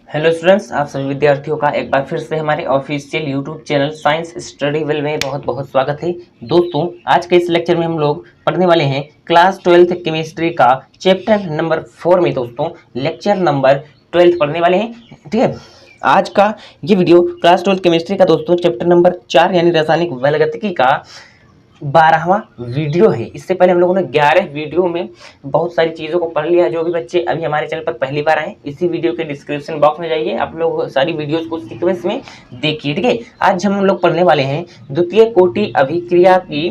Hello students, आप सभी विद्यार्थियों का एक बार फिर से हमारे official YouTube channel science study well में बहुत बहुत स्वागत है। दोस्तों, आज के इस लेक्चर में हम लोग पढ़ने वाले हैं क्लास 12th केमिस्ट्री का चैप्टर नंबर 4 में दोस्तों लेक्चर नंबर 12 पढ़ने वाले हैं। ठीक है, आज का ये वीडियो क्लास 12th केमिस्ट्री का दोस्तों चैप्टर नंबर 4 यानी रासायनिक बलगतिकी का 12वां वीडियो है। इससे पहले हम लोगों ने 11 वीडियो में बहुत सारी चीज़ों को पढ़ लिया है। जो भी बच्चे अभी हमारे चैनल पर पहली बार आए, इसी वीडियो के डिस्क्रिप्शन बॉक्स में जाइए, आप लोग सारी वीडियोस को सीक्वेंस में देखिए। ठीक है, आज हम लोग पढ़ने वाले हैं द्वितीय कोटि अभिक्रिया की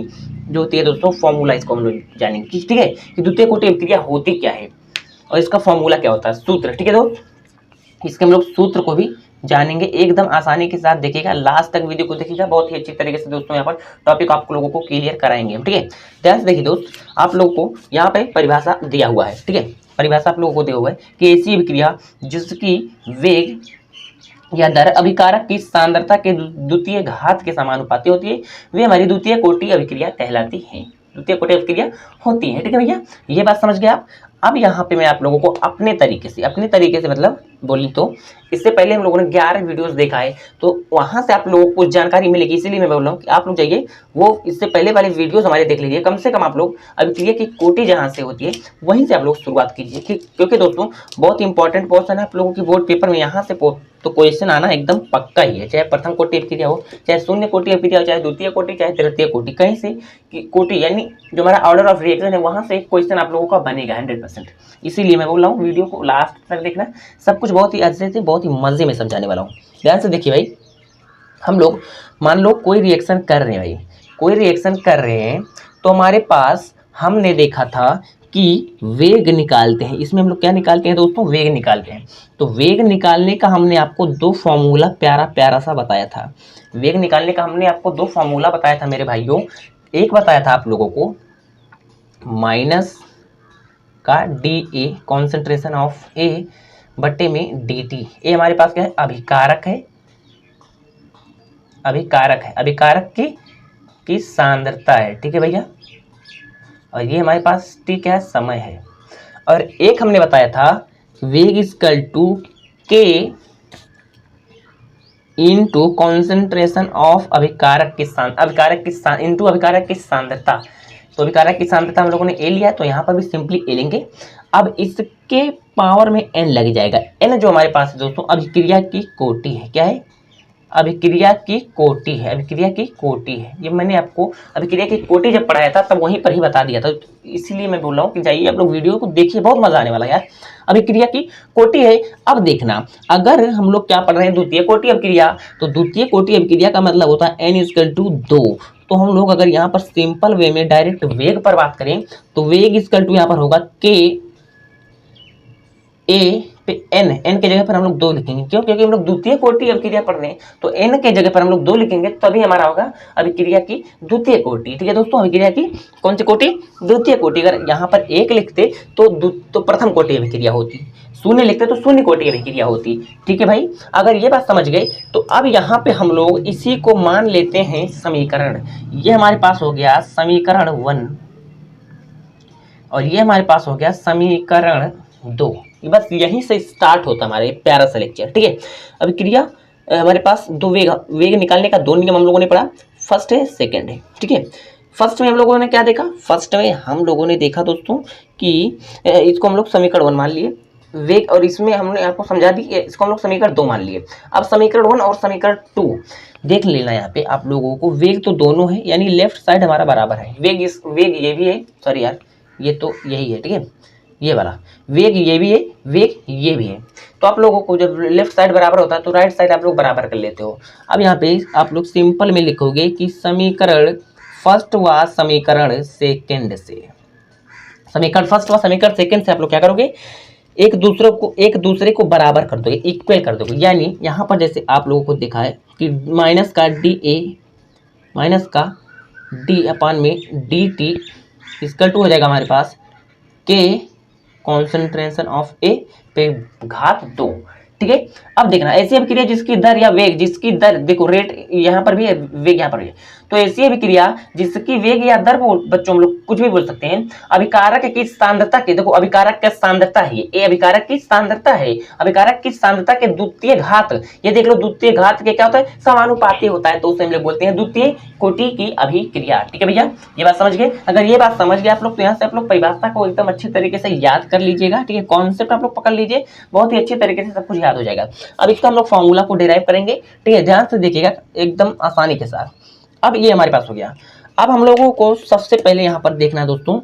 जो होती है दोस्तों फॉर्मूला, इसको हम लोग जानेंगे। ठीक है, कि द्वितीय कोटि अभिक्रिया होती क्या है और इसका फॉर्मूला क्या होता है, सूत्र। ठीक है दोस्त, इसके हम लोग सूत्र को भी जानेंगे। एकदम आसानी के साथ देखिएगा, लास्ट तक वीडियो को देखिएगा, बहुत ही अच्छी तरीके से दोस्तों यहाँ पर टॉपिक आप लोगों को क्लियर कराएंगे हम। ठीक है, ध्यान से देखिए दोस्त, आप लोगों को यहाँ पे परिभाषा दिया हुआ है। ठीक है, परिभाषा आप लोगों को दिया हुआ है कि ऐसी अभिक्रिया जिसकी वेग या दर अभिकारक की सांद्रता के द्वितीय घात के समानुपाती होती है, वे हमारी द्वितीय कोटि अभिक्रिया कहलाती है, द्वितीय कोटि अभिक्रिया होती है। ठीक है भैया, ये बात समझ गए आप। अब यहाँ पे मैं आप लोगों को अपने तरीके से मतलब बोली तो इससे पहले हम लोगों ने 11 वीडियोस देखा है, तो वहाँ से आप लोगों को कुछ जानकारी मिलेगी। इसीलिए मैं बोल रहा हूँ कि आप लोग जाइए, वो इससे पहले वाले वीडियोस हमारे देख लीजिए। कम से कम आप लोग अभिक्रिया की कोटि जहाँ से होती है वहीं से आप लोग शुरुआत कीजिए, क्योंकि दोस्तों बहुत इंपॉर्टेंट क्वेश्चन है आप लोगों की बोर्ड पेपर में। यहाँ से तो क्वेश्चन आना एकदम पक्का ही है, चाहे प्रथम कोटि अभिक्रिया हो, चाहे शून्य कोटि अभिक्रिया हो, चाहे द्वितीय कोटि, चाहे तृतीय कोटि, कहीं से कोटि यानी जो हमारा ऑर्डर ऑफ रिएक्शन है वहाँ से क्वेश्चन आप लोगों का बनेगा 100%। इसीलिए मैं बोल रहा हूँ वीडियो को लास्ट तक देखना, सब कुछ बहुत ही अच्छे से बहुत ही मजे में समझाने वाला हूँ। ध्यान से देखिए भाई, हम लोग मान लो कोई रिएक्शन कर रहे हैं भाई, कोई रिएक्शन कर रहे हैं, तो हमारे पास हमने देखा था कि वेग निकालते हैं। इसमें हम लोग क्या निकालते हैं दोस्तों, वेग निकालते हैं। तो वेग निकालने का हमने आपको दो फॉर्मूला प्यारा प्यारा सा बताया था। वेग निकालने का हमने आपको दो फॉर्मूला बताया था मेरे भाइयों। एक बताया था आप लोगों को माइनस का डी ए कॉन्सेंट्रेशन ऑफ ए बट्टे में डी टी। ए हमारे पास क्या है, अभिकारक है, अभिकारक की सांद्रता है। ठीक है भैया, और ये हमारे पास टी क्या है, समय है। और एक हमने बताया था वेग इक्वल टू के इंटू कॉन्सेंट्रेशन ऑफ अभिकारक की सांद्रता। तो अभिकारक की सांद्रता हम लोगों ने ए लिया, तो यहाँ पर भी सिंपली ए लेंगे। अब इसके पावर में एन लग जाएगा। एन जो हमारे पास दोस्तों अभिक्रिया की कोटि है, क्या है, अभिक्रिया की कोटि है, अभिक्रिया की कोटि है। ये मैंने आपको अभिक्रिया की कोटि जब पढ़ाया था तब वहीं पर ही बता दिया था, इसीलिए मैं बोल रहा हूँ कि जाइए आप लोग वीडियो को देखिए, बहुत मजा आने वाला यार। अभिक्रिया की कोटि है। अब देखना, अगर हम लोग क्या पढ़ रहे हैं, द्वितीय कोटि अभिक्रिया, तो द्वितीय कोटि अभिक्रिया का मतलब होता है n इक्वल टू 2। तो हम लोग अगर यहाँ पर सिंपल वे में डायरेक्ट वेग पर बात करें तो वेग इक्वल टू यहाँ पर होगा के ए पे एन, एन के जगह पर हम लोग 2 लिखेंगे। क्यों, क्योंकि हम लोग द्वितीय कोटि अभिक्रिया पढ़ रहे हैं, तो एन के जगह पर हम लोग 2 लिखेंगे, तभी हमारा होगा अभिक्रिया की द्वितीय कोटि। ठीक है दोस्तों, अभिक्रिया की कौन सी कोटि, द्वितीय कोटि। अगर यहाँ पर 1 लिखते तो प्रथम कोटि अभिक्रिया होती, शून्य लिखते तो शून्य कोटि अभिक्रिया होती। ठीक है भाई, अगर ये बात समझ गए तो अब यहाँ पे हम लोग इसी को मान लेते हैं समीकरण। ये हमारे पास हो गया समीकरण 1 और ये हमारे पास हो गया समीकरण 2। बस यहीं से स्टार्ट होता हमारे प्यारा सा लेक्चर। ठीक है, अभिक्रिया हमारे पास दो वेग निकालने का 2 नियम हम लोगों ने पढ़ा, फर्स्ट है सेकंड है। ठीक है, फर्स्ट में हम लोगों ने क्या देखा, फर्स्ट में हम लोगों ने देखा दोस्तों कि इसको हम लोग समीकरण 1 मान लिए वेग, और इसमें हमने आपको समझा दी इसको हम लोग समीकरण 2 मान लिए। अब समीकरण 1 और समीकरण 2 देख लेना। यहाँ पे आप लोगों को वेग तो दोनों है, यानी लेफ्ट साइड हमारा बराबर है। वेग ये भी है, सॉरी यार ये तो यही है। ठीक है, ये वाला वेग ये भी है, वेग ये भी है। तो आप लोगों को जब लेफ्ट साइड बराबर होता है तो राइट साइड आप लोग बराबर कर लेते हो। अब यहाँ पे आप लोग सिंपल में लिखोगे कि समीकरण फर्स्ट व समीकरण सेकंड से, समीकरण फर्स्ट व समीकरण सेकंड से आप लोग क्या करोगे, एक दूसरे को बराबर कर दोगे, इक्वल कर दोगे। यानी यहाँ पर जैसे आप लोगों को देखा है कि माइनस का डी ए माइनस का डी अपान में डी टी इसका 2 हो जाएगा हमारे पास के कॉन्सेंट्रेशन ऑफ ए पे घात 2। ठीक है, अब देखना ऐसी अभिक्रिया जिसकी दर या वेग, जिसकी दर देखो रेट यहाँ पर भी है, वेग यहाँ पर भी है, तो ऐसी अभिक्रिया जिसकी वेग या दर बच्चों हम लोग कुछ भी बोल सकते हैं, अभिकारक की सांद्रता के, देखो अभिकारक का सांद्रता है, ये अभिकारक की सांद्रता है, अभिकारक की सांद्रता के द्वितीय घात, ये देख लो द्वितीय घात के क्या होता है, समानुपाती होता है, तो उसे हम लोग बोलते हैं द्वितीय कोटि की अभिक्रिया। ठीक है भैया, ये बात समझ गए। अगर ये बात समझ गए आप लोग तो यहाँ से आप लोग परिभाषा को एकदम अच्छी तरीके से याद कर लीजिएगा। ठीक है, कॉन्सेप्ट आप लोग पकड़ लीजिए, बहुत ही अच्छी तरीके से सब कुछ याद हो जाएगा। अब इसका हम लोग फॉर्मूला को डिराइव करेंगे। ठीक है, ध्यान से देखिएगा एकदम आसानी के साथ। अब ये हमारे पास हो गया। अब हम लोगों को सबसे पहले यहाँ पर देखना है दोस्तों,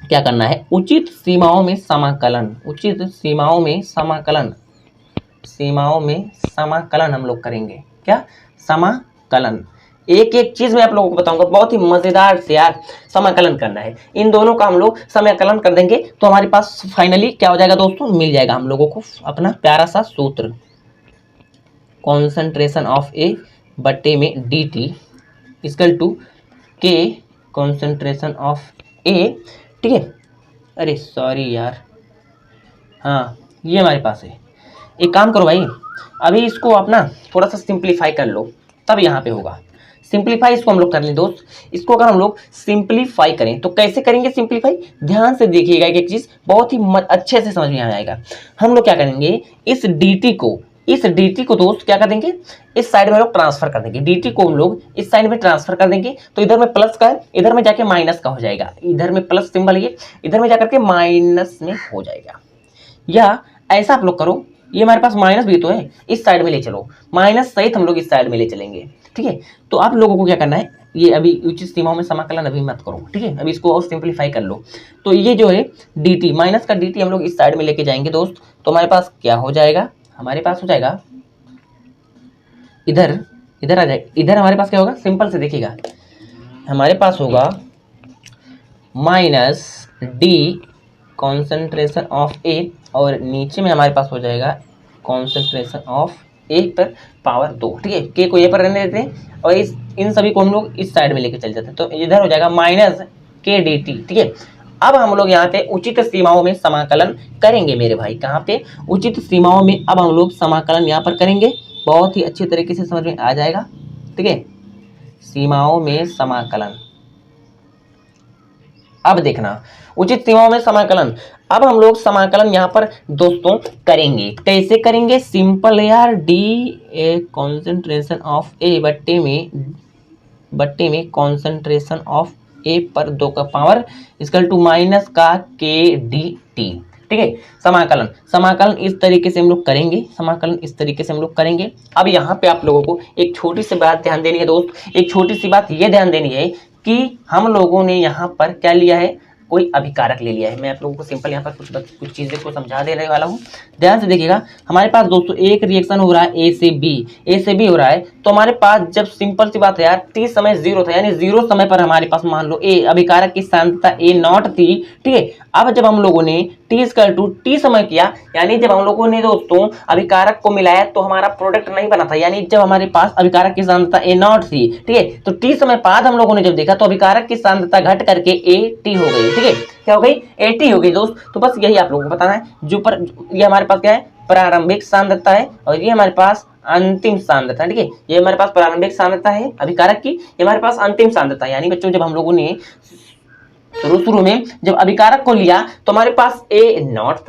क्या करना है, उचित सीमाओं में समाकलन, उचित सीमाओं में समाकलन, सीमाओं में समाकलन हम लोग करेंगे। क्या, समाकलन। एक एक चीज मैं आप लोगों को बताऊंगा, बहुत ही मजेदार से यार समाकलन करना है। इन दोनों का हम लोग समाकलन कर देंगे तो हमारे पास फाइनली क्या हो जाएगा दोस्तों, मिल जाएगा हम लोगों को अपना प्यारा सा सूत्र, कॉन्सेंट्रेशन ऑफ ए बट्टे में डी टी इक्वल टू के कॉन्सेंट्रेशन ऑफ ए। ठीक है, अरे सॉरी यार, हाँ ये हमारे पास है। एक काम करो भाई, अभी इसको आप ना थोड़ा सा सिंप्लीफाई कर लो, तब यहाँ पे होगा। सिंप्लीफाई इसको हम लोग कर लें दोस्त। इसको अगर हम लोग सिंप्लीफाई करें तो कैसे करेंगे सिंप्लीफाई, ध्यान से देखिएगा, एक चीज बहुत ही अच्छे से समझ में आएगा। हम लोग क्या करेंगे, इस dt को दोस्त क्या कर देंगे, इस साइड में लोग ट्रांसफर कर देंगे, dt को हम लोग इस साइड में ट्रांसफर कर देंगे, तो इधर में प्लस का है, इधर में जाके माइनस का हो जाएगा, इधर में प्लस सिंबल है, इधर में जाकर के माइनस में हो जाएगा। या ऐसा आप लोग करो, ये हमारे पास माइनस भी तो है, इस साइड में ले चलो, माइनस सहित हम लोग इस साइड में ले चलेंगे। ठीक है, तो आप लोगों को क्या करना है, ये अभी उचित सीमाओं में समाकलन अभी मत करो। ठीक है, अभी इसको और सिंप्लीफाई कर लो। तो ये जो है dt, माइनस का dt हम लोग इस साइड में लेके जाएंगे दोस्त, तो हमारे पास क्या हो जाएगा, हमारे पास हो जाएगा इधर आ जाए, इधर हमारे पास क्या होगा, सिंपल से देखिएगा, हमारे पास होगा माइनस डी कॉन्सेंट्रेशन ऑफ ए, और नीचे में हमारे पास हो जाएगा कॉन्सेंट्रेशन ऑफ ए पर पावर 2। ठीक है, के को ए पर रहने देते हैं और इन सभी को हम लोग इस साइड में लेके चल जाते हैं, तो इधर हो जाएगा माइनस के डी टी। ठीक है, अब हम लोग यहाँ पे उचित सीमाओं में समाकलन करेंगे मेरे भाई, कहाँ पे, उचित सीमाओं में अब हम लोग समाकलन यहाँ पर करेंगे, बहुत ही अच्छे तरीके से समझ में आ जाएगा। ठीक है, सीमाओं में समाकलन, अब देखना उचित सीमाओं में समाकलन। अब हम लोग समाकलन यहाँ पर दोस्तों करेंगे, कैसे करेंगे, सिंपल यार, डी ए कॉन्सेंट्रेशन ऑफ ए बट्टे में कॉन्सेंट्रेशन ऑफ ए पर 2 का पावर इक्वल टू माइनस का के डी टी। ठीक है, समाकलन इस तरीके से हम लोग करेंगे, समाकलन इस तरीके से हम लोग करेंगे। अब यहाँ पे आप लोगों को एक छोटी सी बात ध्यान देनी है दोस्त, एक छोटी सी बात ये ध्यान देनी है कि हम लोगों ने यहाँ पर क्या लिया है, कोई अभिकारक ले लिया है। मैं आप लोगों को सिंपल यहाँ पर कुछ चीज़ें को समझा देने वाला हूँ, ध्यान से देखिएगा। हमारे पास दोस्तों एक रिएक्शन हो रहा है ए से बी हो रहा है, तो हमारे पास जब सिंपल सी बात है यार, t समय 0 था, यानी 0 समय पर हमारे पास मान लो ए अभिकारक की सांद्रता ए नॉट थी। ठीक है, अब जब हम लोगों ने t समय किया, यानी जब हम लोगों ने दोस्तों अभिकारक को मिलाया तो हमारा प्रोडक्ट नहीं बना था, यानी जब हमारे पास अभिकारक की सांद्रता ए नॉट थी, ठीक है, तो t समय बाद हम लोगों ने जब देखा तो अभिकारक की सांद्रता घट करके AT हो गई। ठीक है, क्या हो गई, AT हो गई दोस्त। तो बस यही आप लोगों को बताना है, ये हमारे पास क्या है, प्रारंभिक सांद्रता है, और ये हमारे पास अंतिम सांद्रता। ठीक है, ये हमारे पास प्रारंभिक सांद्रता है अभिकारक की, ये हमारे पास अंतिम सांद्रता है। यानी बच्चों जब हम लोगों ने शुरू में जब अभिकारक को लिया तो हमारे पास ए नॉट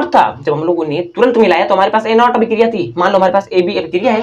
था, जब हम लोगों ने तुरंत मिलाया तो हमारे पास ए नॉट अभिक्रिया थी। मान लो हमारे पास ए बी अभिक्रिया है,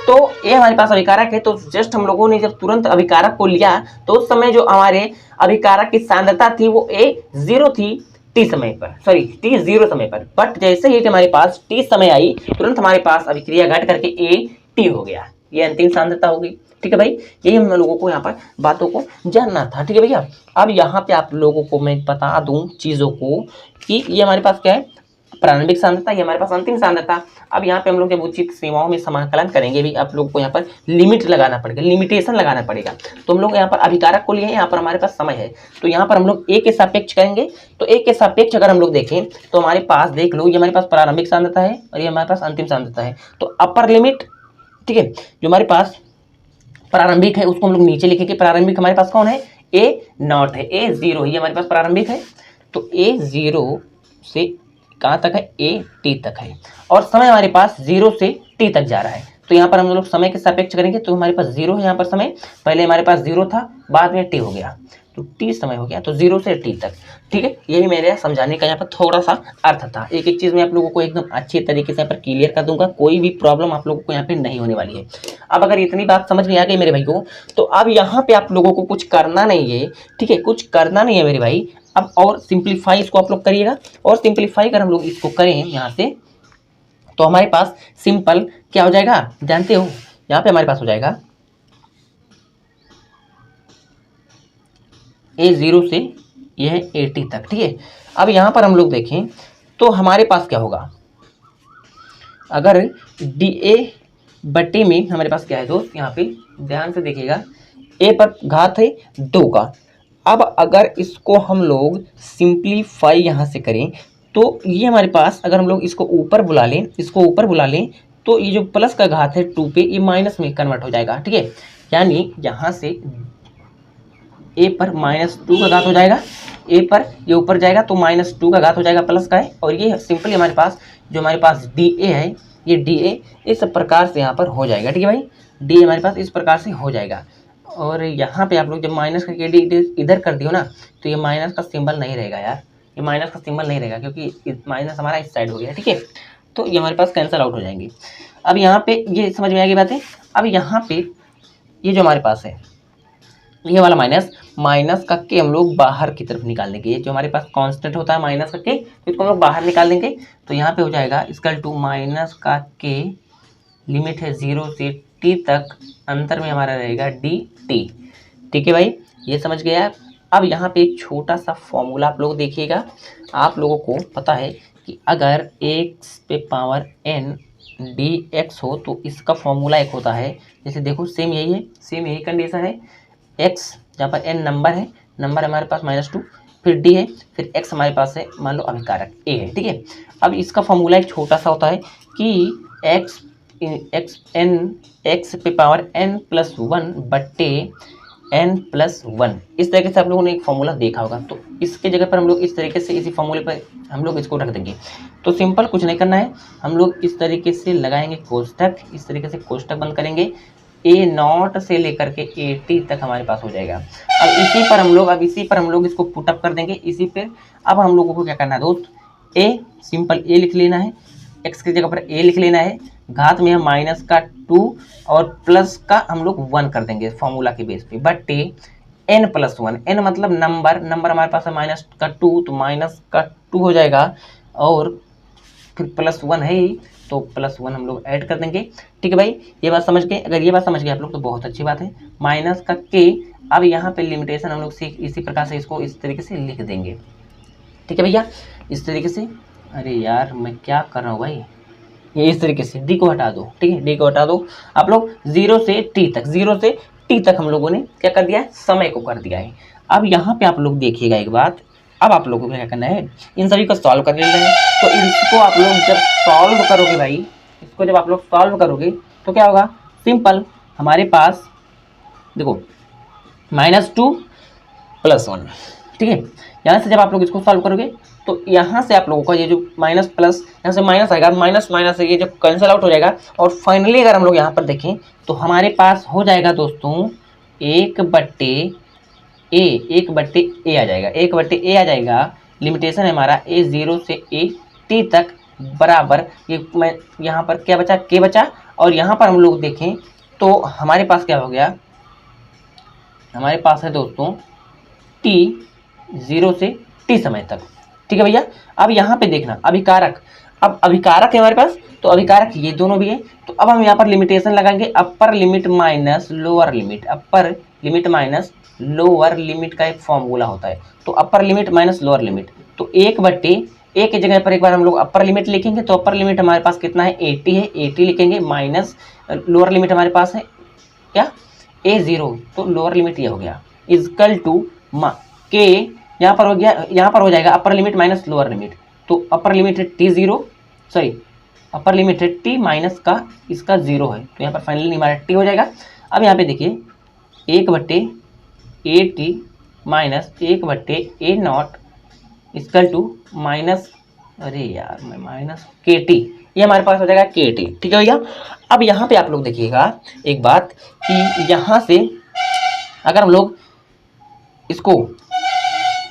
तो ए हमारे पास अभिकारक है, तो जस्ट हम लोगों ने जब तुरंत अभिकारक को लिया तो उस समय जो हमारे अभिकारक की सांद्रता थी वो A0 थी t समय पर, सॉरी t0 समय पर। बट जैसे ही हमारे पास t समय आई तुरंत हमारे पास अभिक्रिया घट करके AT हो गया, ये अंतिम सांद्रता हो गई। ठीक है भाई, यही हम लोगों को यहाँ पर बातों को जानना था। ठीक है भैया, अब यहाँ पे आप लोगों को मैं बता दूं चीज़ों को कि ये हमारे पास क्या है, प्रारंभिक सांद्रता, ये हमारे पास अंतिम सांद्रता। अब यहाँ पे हम लोग जब उचित सीमाओं में समाकलन करेंगे भी आप लोगों को यहाँ पर लिमिट लगाना पड़ेगा, लिमिटेशन लगाना पड़ेगा। तो हम लोग यहाँ पर अभिकारक को लिए हैं, यहाँ पर हमारे पास समय है, तो यहाँ पर हम लोग ए के सापेक्ष करेंगे। तो ए के सापेक्ष अगर हम लोग देखें तो हमारे पास देख लो, ये हमारे पास प्रारंभिक सांद्रता है और ये हमारे पास अंतिम सांद्रता है। तो अपर लिमिट, ठीक है, जो हमारे पास प्रारंभिक है उसको हम लोग नीचे लिखेंगे। प्रारंभिक हमारे पास कौन है, A0 है, A0 ये हमारे पास प्रारंभिक है, तो A0 से कहाँ तक है, AT तक है, और समय हमारे पास 0 से T तक जा रहा है। तो यहाँ पर हम लोग समय के सापेक्ष करेंगे तो हमारे पास 0 है यहाँ पर समय, पहले हमारे पास 0 था, बाद में t हो गया, तो t समय हो गया, तो 0 से t तक। ठीक है, यही मेरे समझाने का यहाँ पर थोड़ा सा अर्थ था। एक एक चीज़ मैं आप लोगों को एकदम अच्छे तरीके से यहाँ पर क्लियर कर दूंगा, कोई भी प्रॉब्लम आप लोगों को यहाँ पे नहीं होने वाली है। अब अगर इतनी बात समझ में आ गई मेरे भाई को, तो अब यहाँ पे आप लोगों को कुछ करना नहीं है। ठीक है, कुछ करना नहीं है मेरे भाई। अब और सिंप्लीफाई इसको आप लोग करिएगा, और सिंप्लीफाई कर हम लोग इसको करें यहाँ से, तो हमारे पास सिंपल क्या हो जाएगा जानते हो, यहाँ पे हमारे पास हो जाएगा a0 से यह a t तक। ठीक है, अब यहाँ पर हम लोग देखें तो हमारे पास क्या होगा, अगर dA बटे में हमारे पास क्या है दोस्त, यहाँ पे ध्यान से देखिएगा, a पर घात है 2 का। अब अगर इसको हम लोग सिंप्लीफाई यहाँ से करें तो ये हमारे पास, अगर हम लोग इसको ऊपर बुला लें, इसको ऊपर बुला लें, तो ये जो प्लस का घात है 2 पे, ये माइनस में कन्वर्ट हो जाएगा। ठीक है, यानी यहाँ से a पर -2 का घात हो जाएगा, a पर ये ऊपर जाएगा तो -2 का घात हो जाएगा, प्लस का है, और ये सिंपली हमारे पास जो हमारे पास dA है, ये dA इस प्रकार से यहाँ पर हो जाएगा। ठीक है भाई, dA हमारे पास इस प्रकार से हो जाएगा। और यहाँ पे आप लोग जब माइनस करके d इधर कर दियो ना, तो ये माइनस का सिंबल नहीं रहेगा यार, ये माइनस का सिंबल नहीं रहेगा, क्योंकि माइनस हमारा इस साइड हो गया। ठीक है, तो ये हमारे पास कैंसिल आउट हो जाएंगे। अब यहाँ पे ये समझ में आ गई बात है। अब यहाँ पे ये जो हमारे पास है, ये वाला माइनस का के हम लोग बाहर की तरफ निकाल देंगे। ये जो हमारे पास कांस्टेंट होता है माइनस का के, तो इसको हम लोग बाहर निकाल देंगे। तो यहाँ पे हो जाएगा इक्वल टू माइनस का के, लिमिट है 0 से t तक, अंतर में हमारा रहेगा dt। ठीक है भाई, ये समझ गए आप। अब यहाँ पे एक छोटा सा फॉर्मूला आप लोग देखिएगा। आप लोगों को पता है कि अगर x पे पावर n dx हो तो इसका फॉर्मूला एक होता है, जैसे देखो सेम यही है, सेम यही कंडीशन है। x जहाँ पर n नंबर है, नंबर हमारे पास -2, फिर d है, फिर x हमारे पास है मान लो अभिकारक a है। ठीक है, अब इसका फॉर्मूला एक छोटा सा होता है कि x पे पावर n+1 बट्टे n+1, इस तरीके से आप लोगों ने एक फॉर्मूला देखा होगा। तो इसके जगह पर हम लोग इस तरीके से इसी फॉर्मूले पर हम लोग इसको रख देंगे। तो सिंपल कुछ नहीं करना है, हम लोग इस तरीके से लगाएंगे कोष्टक, इस तरीके से कोष्टक बंद करेंगे, a0 से लेकर के at तक हमारे पास हो जाएगा। अब इसी पर हम लोग इसको पुटअप कर देंगे इसी पर। अब हम लोगों को क्या करना है दोस्त, a सिंपल a लिख लेना है, x की जगह पर a लिख लेना है, घात में हम माइनस का 2 और प्लस का हम लोग 1 कर देंगे फॉर्मूला के बेस पे, बट्टे n+1, n मतलब नंबर हमारे पास है माइनस का 2, तो माइनस का 2 हो जाएगा, और फिर +1 है ही, तो +1 हम लोग ऐड कर देंगे। ठीक है भाई, ये बात समझ गए। अगर ये बात समझ गए आप लोग तो बहुत अच्छी बात है। माइनस का k, अब यहाँ पे लिमिटेशन हम लोग इसी प्रकार से इसको इस तरीके से लिख देंगे। ठीक है भैया, इस तरीके से। अरे यार मैं क्या कर रहा हूँ भाई, ये इस तरीके से डी को हटा दो। ठीक है, डी को हटा दो। आप लोग 0 से t तक हम लोगों ने क्या कर दिया है, समय को कर दिया है। अब यहाँ पे आप लोग देखिएगा एक बात, अब आप लोगों को क्या करना है, इन सभी को सॉल्व कर लेना है। तो इसको आप लोग जब सॉल्व करोगे भाई, इसको जब आप लोग सॉल्व करोगे तो क्या होगा, सिंपल हमारे पास देखो -2 + 1। ठीक है, यहाँ से जब आप लोग इसको सॉल्व करोगे तो यहाँ से आप लोगों का ये जो माइनस प्लस, यहाँ से माइनस आएगा, माइनस से ये जब कैंसिल आउट हो जाएगा, और फाइनली अगर हम लोग यहाँ पर देखें तो हमारे पास हो जाएगा दोस्तों 1/a आ जाएगा, 1/a आ जाएगा। लिमिटेशन है हमारा a0 से at तक बराबर, ये मैं यहाँ पर क्या बचा, k बचा, और यहाँ पर हम लोग देखें तो हमारे पास क्या हो गया, हमारे पास है दोस्तों t 0 से t समय तक। ठीक है भैया, अब यहाँ पे देखना अभिकारक, अब अभिकारक है हमारे पास, तो अभिकारक ये दोनों भी है। तो अब हम यहाँ पर लिमिटेशन लगाएंगे, upper limit minus lower limit, upper limit minus lower limit का एक फॉर्मूला होता है। तो upper limit minus lower limit, तो 1/a की जगह पर एक बार हम लोग अपर लिमिट लिखेंगे, तो अपर लिमिट हमारे पास कितना है, 80 है, 80 लिखेंगे, माइनस लोअर लिमिट हमारे पास है क्या, a0, तो लोअर लिमिट ये हो गया, इक्वल टू k, यहाँ पर हो गया, यहाँ पर हो जाएगा upper limit minus lower limit, तो अपर लिमिट है t0, सॉरी अपर लिमिट है t माइनस का इसका 0 है, तो यहाँ पर फाइनली हमारा t हो जाएगा। अब यहाँ पे देखिए 1/at minus 1/a0 equal to minus अरे यार मैं माइनस के टी, ये हमारे पास हो जाएगा के टी। ठीक है भैया। अब यहाँ पे आप लोग देखिएगा एक बात कि यहाँ से अगर हम लोग इसको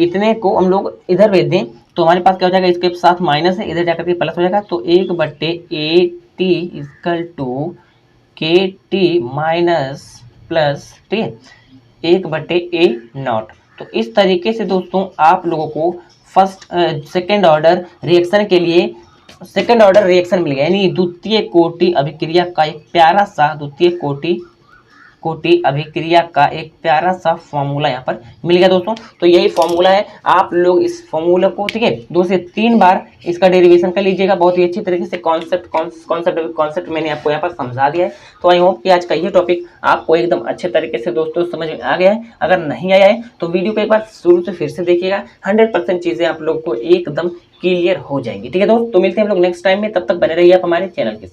इतने को हम लोग इधर भेज दें तो हमारे पास क्या हो जाएगा, इसके साथ माइनस है, इधर जाकर के प्लस हो जाएगा। तो 1/a_t इक्वल टू के टी माइनस प्लस, ठीक है, 1/a0। तो इस तरीके से दोस्तों आप लोगों को सेकेंड ऑर्डर रिएक्शन के लिए सेकेंड ऑर्डर रिएक्शन मिल गया, यानी द्वितीय कोटि अभिक्रिया का एक प्यारा सा कोटि अभिक्रिया का एक प्यारा सा फॉर्मूला यहाँ पर मिल गया दोस्तों। तो यही फॉर्मूला है, आप लोग इस फॉर्मूला को, ठीक है, 2 से 3 बार इसका डेरिवेशन कर लीजिएगा बहुत ही अच्छी तरीके से। कॉन्सेप्ट मैंने आपको यहाँ पर समझा दिया है। तो आई होप कि आज का ये टॉपिक आपको एकदम अच्छे तरीके से दोस्तों समझ में आ गया है। अगर नहीं आया है तो वीडियो को एक बार शुरू से फिर से देखिएगा, 100% चीज़ें आप लोग को एकदम क्लियर हो जाएंगी। ठीक है दोस्त, तो मिलते हैं हम लोग नेक्स्ट टाइम में, तब तक बने रहिए आप हमारे चैनल के साथ।